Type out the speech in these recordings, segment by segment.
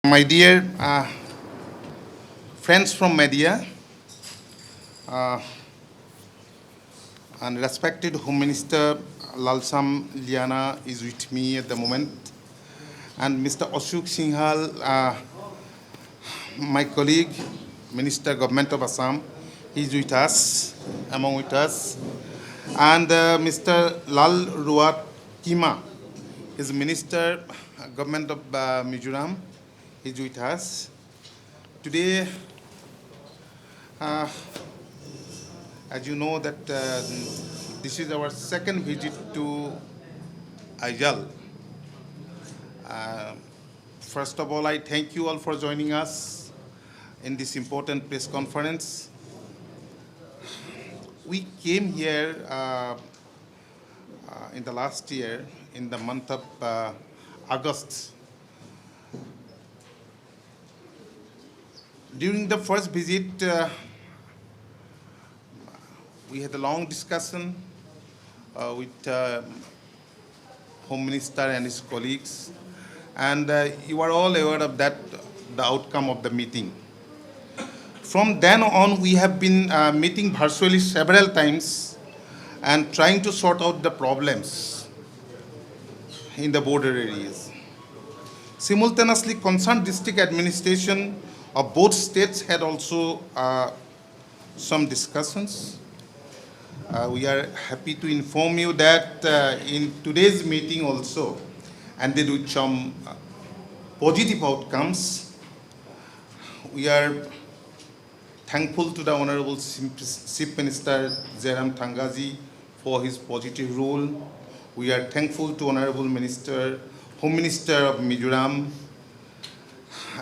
My dear friends from media uh, and respected Home Minister Lalsam Liana is with me at the moment, and Mr. Ashok Singhal, my colleague, Minister Government of Assam, is with us, among with us, and Mr. Lal Ruat Kima is Minister Government of Mizoram, is with us. Today, uh, as you know that this is our second visit to Aizal. Uh, First of all, I thank you all for joining us in this important press conference. We came here in the last year, in the month of August. During the first visit, we had a long discussion with Home Minister and his colleagues, and you are all aware of that, the outcome of the meeting. From then on, we have been meeting virtually several times and trying to sort out the problems in the border areas. Simultaneously, concerned district administration of both states had also some discussions. We are happy to inform you that in today's meeting also, ended with some positive outcomes. We are thankful to the Honorable Chief Minister Jairam Thangaji for his positive role. We are thankful to Honorable Minister, Home Minister of Mizoram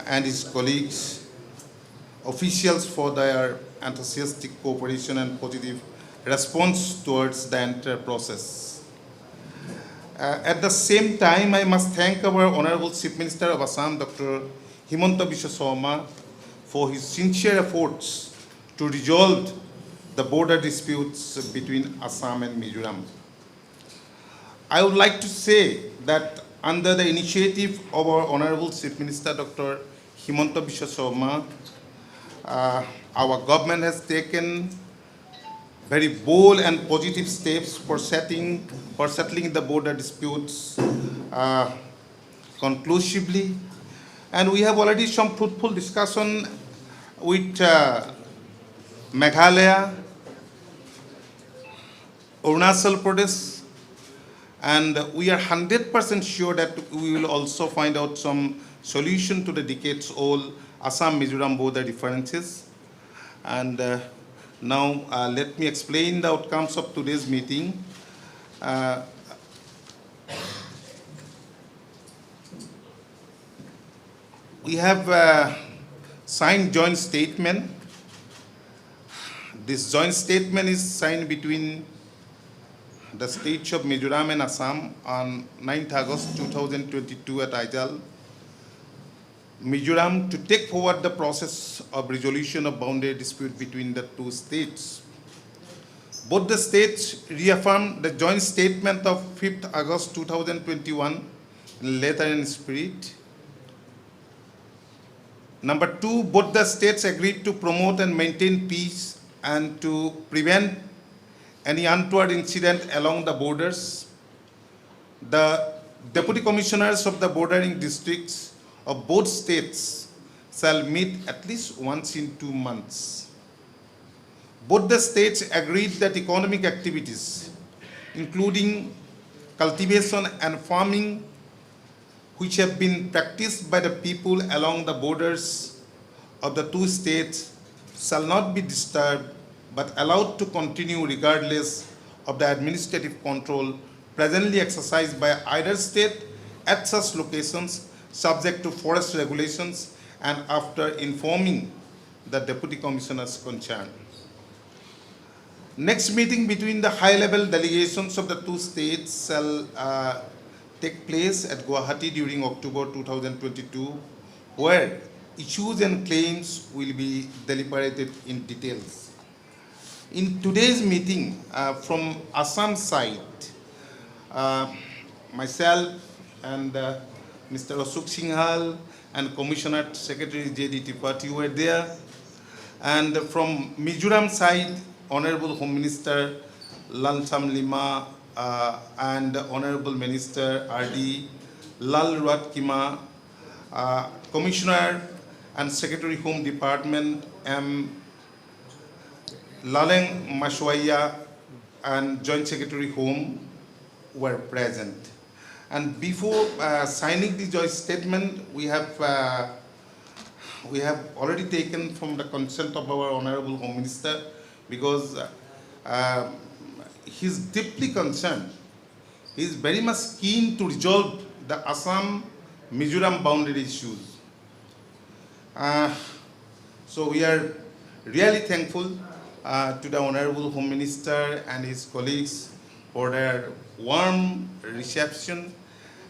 and his colleagues, officials for their enthusiastic cooperation and positive response towards the entire process. At the same time, I must thank our Honorable Chief Minister of Assam, Dr. Himanta Biswa Sarma, for his sincere efforts to resolve the border disputes between Assam and Mizoram. I would like to say that under the initiative of our Honorable Chief Minister, Dr. Himanta Biswa Sarma, our government has taken very bold and positive steps for settling the border disputes conclusively. And we have already some fruitful discussion with Meghalaya, Arunachal Pradesh, and we are 100% sure that we will also find out some solution to the decades-old Assam-Mizoram border differences. And now let me explain the outcomes of today's meeting. We have signed joint statement. This joint statement is signed between the states of Mizoram and Assam on 9th August 2022 at Aizal, Mizoram, to take forward the process of resolution of boundary dispute between the two states. Both the states reaffirmed the joint statement of 5th August 2021 in letter and spirit. Number two, both the states agreed to promote and maintain peace and to prevent any untoward incident along the borders. The deputy commissioners of the bordering districts of both states shall meet at least once in 2 months. Both the states agreed that economic activities, including cultivation and farming, which have been practiced by the people along the borders of the two states, shall not be disturbed but allowed to continue regardless of the administrative control presently exercised by either state at such locations, subject to forest regulations and after informing the deputy commissioners concerned. Next meeting between the high-level delegations of the two states shall take place at Guwahati during October 2022, where issues and claims will be deliberated in details. In today's meeting, from Assam side, myself and Mr. Ashok Singhal and Commissioner Secretary J.D. Tripathi were there. And from Mizoram side, Honorable Home Minister Lansam Lima and Honorable Minister R.D. Lal Ruat Kima, Commissioner and Secretary Home Department M. Laleng Mashwaya and Joint Secretary Home were present. And before signing the joint statement, we have already taken from the consent of our Honorable Home Minister, because he is deeply concerned. He is very much keen to resolve the Assam-Mizoram boundary issues. So we are really thankful to the Honorable Home Minister and his colleagues for their warm reception,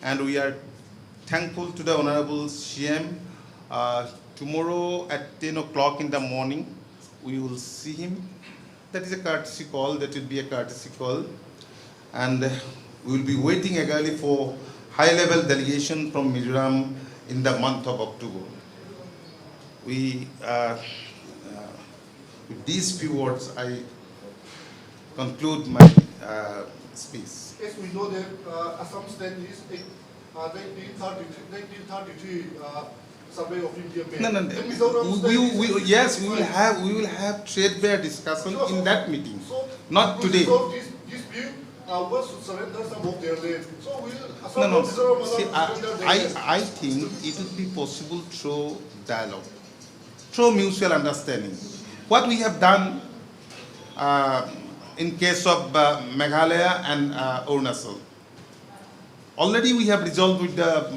and we are thankful to the Honorable CM. Tomorrow at 10 o'clock in the morning, we will see him. That is a courtesy call, that will be a courtesy call. And we will be waiting eagerly for high-level delegation from Mizoram in the month of October. With these few words, I conclude my speech. Yes, we know that Assam state is 1933 survey of India. Yes, we will have trade-fair discussion in that meeting, not today. So this view was to surrender some of their land. So will No. Mizoram See, surrender their land? I think it would be possible through dialogue, through mutual understanding. What we have done in case of Meghalaya and Arunachal, already we have resolved with the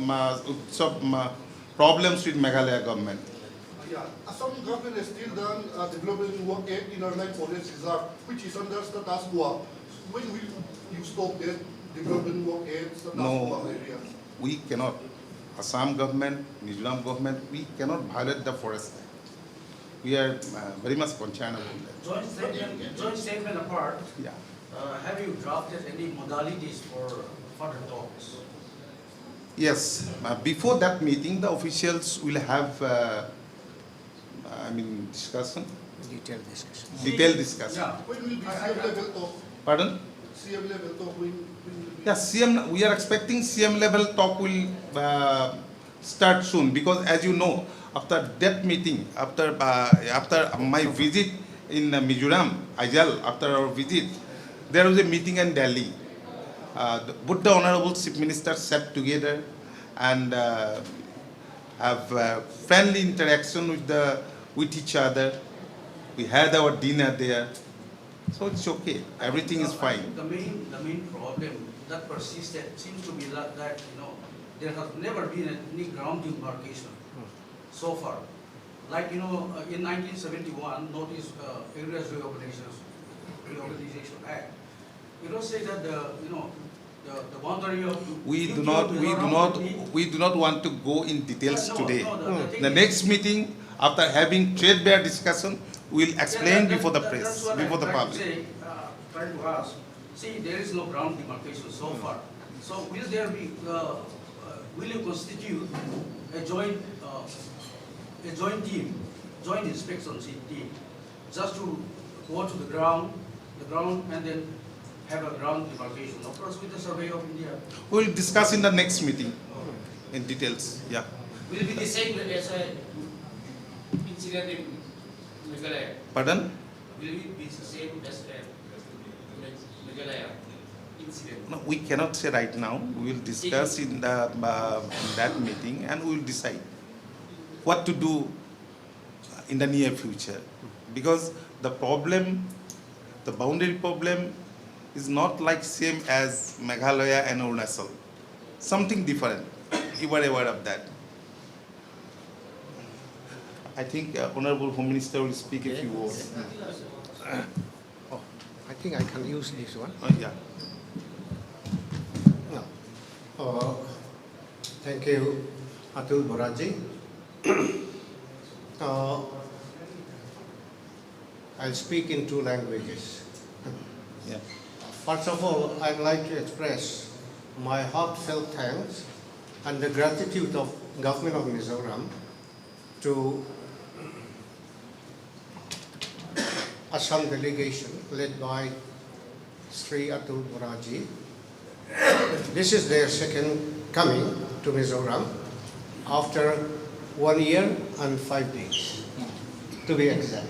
some problems with Meghalaya government. Yeah, Assam government has still done development work at Inner Line Forest Reserve, which is under status quo. When will you stop that development work at status quo area? We cannot. Assam government, Mizoram government, we cannot violate the forest act. We are very much concerned about that. Joint statement apart, Yeah. have you drafted any modalities for further talks? Yes. Before that meeting, the officials will have, discussion. Detailed discussion. Detailed discussion. Yeah. When will be CM level talk? Pardon? CM level talk when will be? Yeah, CM. We are expecting CM level talk will start soon, because as you know, after that meeting, after my visit in Mizoram, Ajal, after our visit, there was a meeting in Delhi. Both the Honorable Chief Minister sat together and have friendly interaction with each other. We had our dinner there, so it's okay. Everything is fine. The main problem that persisted seems to be that there has never been any ground demarcation so far. Like in 1971, notice Areas Reorganization Act. Say that the boundary of We do not want to go in details today. The next meeting, after having trade-fair discussion, we will explain before the press, before the public. Trying to ask. See, there is no ground demarcation so far. So will there be? Will you constitute a joint team, joint inspection team, just to go to the ground, and then have a ground demarcation, of course, with the Survey of India? We will discuss in the next meeting in details. Yeah. Will it be the same as an incident in Meghalaya? Pardon? Will it be the same as a Meghalaya incident? No, we cannot say right now. We will discuss in that meeting, and we will decide what to do in the near future. Because the boundary problem is not like same as Meghalaya and Arunachal. Something different. You are aware of that. I think Honorable Home Minister will speak a few words. Oh, I think I can use this one. Yeah. No. Thank you, Atul Boraji. I'll speak in two languages. Yeah. First of all, I'd like to express my heartfelt thanks and the gratitude of government of Mizoram to Assam delegation led by Sri Atul Boraji. This is their second coming to Mizoram after 1 year and 5 days, to be exact.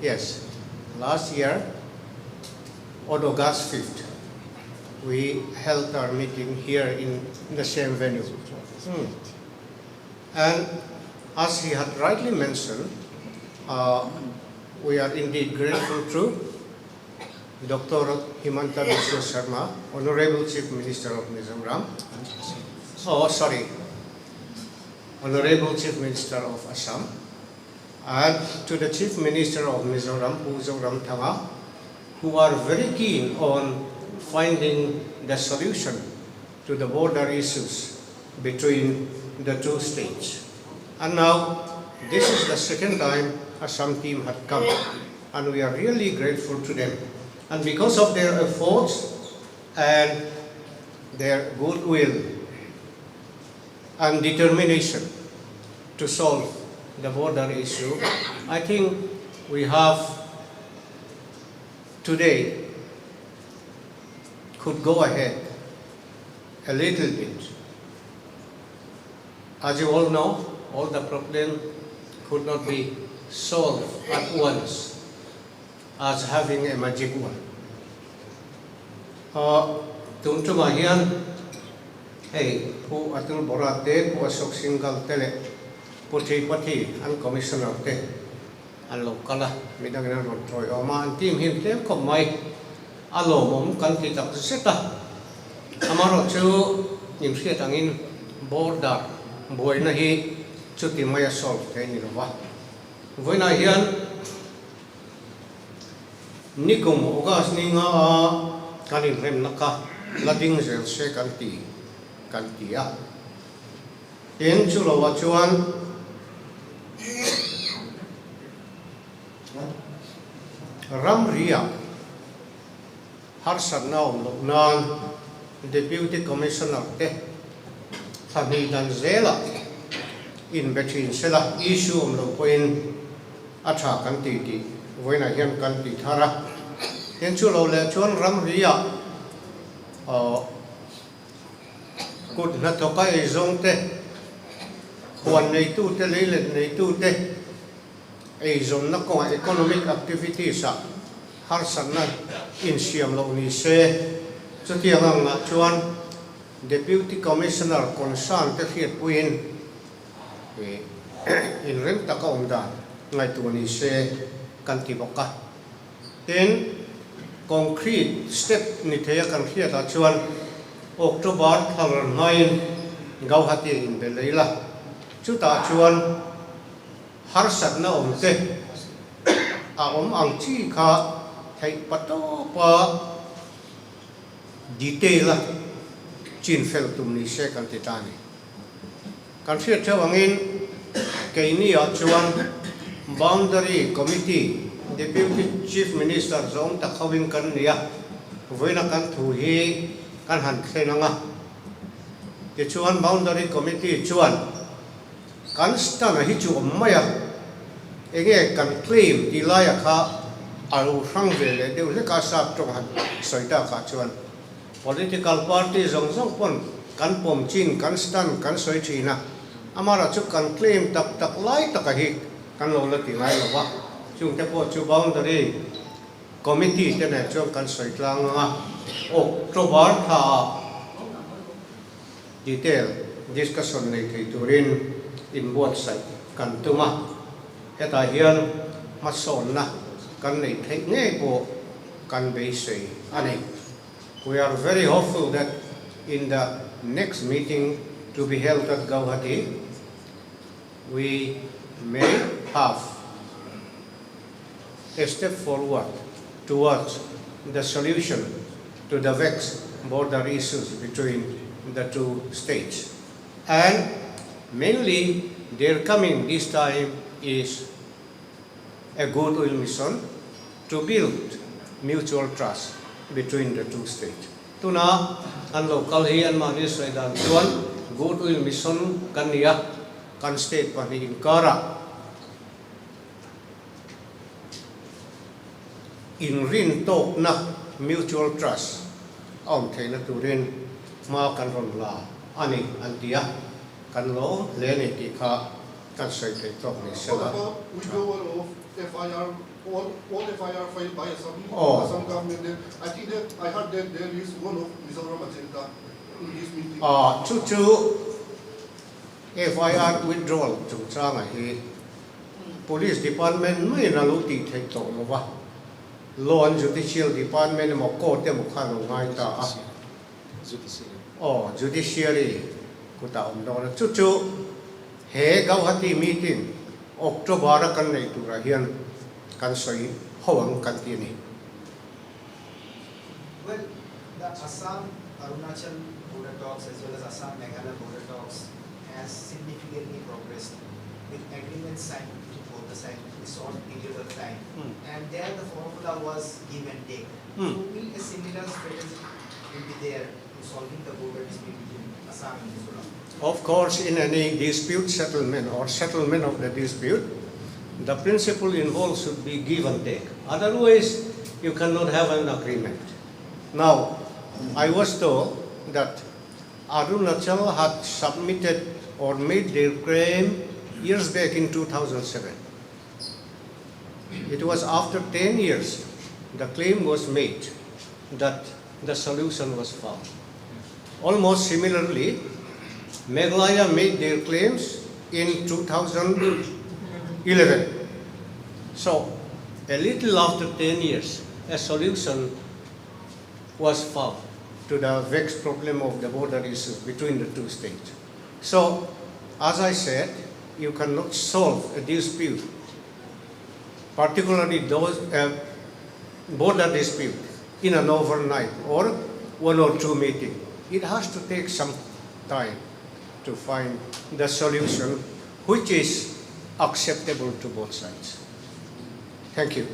Yes, last year on August 5th, we held our meeting here in the same venue. And as he had rightly mentioned, we are indeed grateful to Dr. Himanta Biswa Sharma, Honorable Chief Minister of Mizoram. Honorable Chief Minister of Assam, and to the Chief Minister of Mizoram, Mizoram Thanga, who are very keen on finding the solution to the border issues between the two states. And now, this is the second time Assam team had come, and we are really grateful to them. And because of their efforts and their goodwill and determination to solve the border issue, I think we have today could go ahead a little bit. As you all know, all the problem could not be solved at once as having a magic wand. Tumtuma hiyan hey pu atul borate pu asok single tele puti pati an commissioner te an lokala midang na rotoy oma an team him te ko mai alo mom kan ti tak seta amaro chu nim sia tangin border boy na hi chuti maya solve te ni wa voina hiyan nikum ogas ninga kanin rem naka lading zel se kanti a in chulo wa chuan ram ria har sanau loknan deputy commissioner te thani dan zela in between sela issue lo point atha kanti ti voina hian kanti thara ten chulo le chuan ram ria kut na thoka e zong te huan nei tu te leilet nei tu te e zong na ko economic activities a har sanna in siam lo ni se chutiang nga chuan deputy commissioner concern te khiat puin in rem taka omda ngai tu ni se kanti boka ten concrete step ni theya kan khiat a chuan October 9 Gauhati in Beleila chuta chuan har satna omte a ang chi kha thai pato pa detail chin fel tumni se kan titani kan fiat chawangin keini a chuan boundary committee deputy chief minister zong ta khawin kan nia voina kan thu hi kan han khenanga ke chuan boundary committee chuan kan sta na hi chu maya enge kan claim ilaya kha alu rang vele de le ka sap tong han soita ka chuan political party zong zong pon kan pom chin kan stan kan soi china amara chu kan claim tak tak lai tak hi kan lo la ti lai lo wa chung te po chu boundary committee te na chu kan soi tlang nga October tha detail discussion nei thei turin in both side kan tuma heta hian mason na kan nei thei nge po kan be sei ani we are very hopeful that in the next meeting to be held at Gauhati we may have a step forward towards the solution to the vexed border issues between the two states. And mainly, their coming this time is a goodwill mission to build mutual trust between the two states. Tuna, ang local hi an manis ay dan tuan, goodwill mission kania kan state pani in kara in rin tok na mutual trust om theina turin ma kan ron la ani antia kan lo lene ki kha kan sai thei tok ni What sela about withdrawal of FIR, all FIR filed by Oh. Assam government? Then I think that I heard that there is one of Mizoram agenda in this meeting. chu FIR withdrawal chung changa hi police department mai na lu ti thei tok lo wa law and judicial department mo court te mo khan lo ngai ta judiciary ku ta om do chu he gau hati meeting October kan nei tu ra hian kan soi hawang kan ti ni Well, the Assam Arunachal border talks as well as Assam Meghalaya border talks has significantly progressed with agreements signed between both the sides in a short period of time. And there the formula was give and take. So will a similar strategy will be there to solving the border dispute between Assam and Mizoram? Of course, in any dispute settlement or settlement of the dispute, the principle involved should be give and take. Otherwise, you cannot have an agreement. Now, I was told that Arunachal had submitted or made their claim years back in 2007. It was after 10 years the claim was made that the solution was found. Almost similarly, Meghalaya made their claims in 2011. So, a little after 10 years, a solution was found to the vexed problem of the border issues between the two states. So, as I said, you cannot solve a dispute, particularly those border dispute, in an overnight or one or two meeting. It has to take some time to find the solution which is acceptable to both sides. Thank you.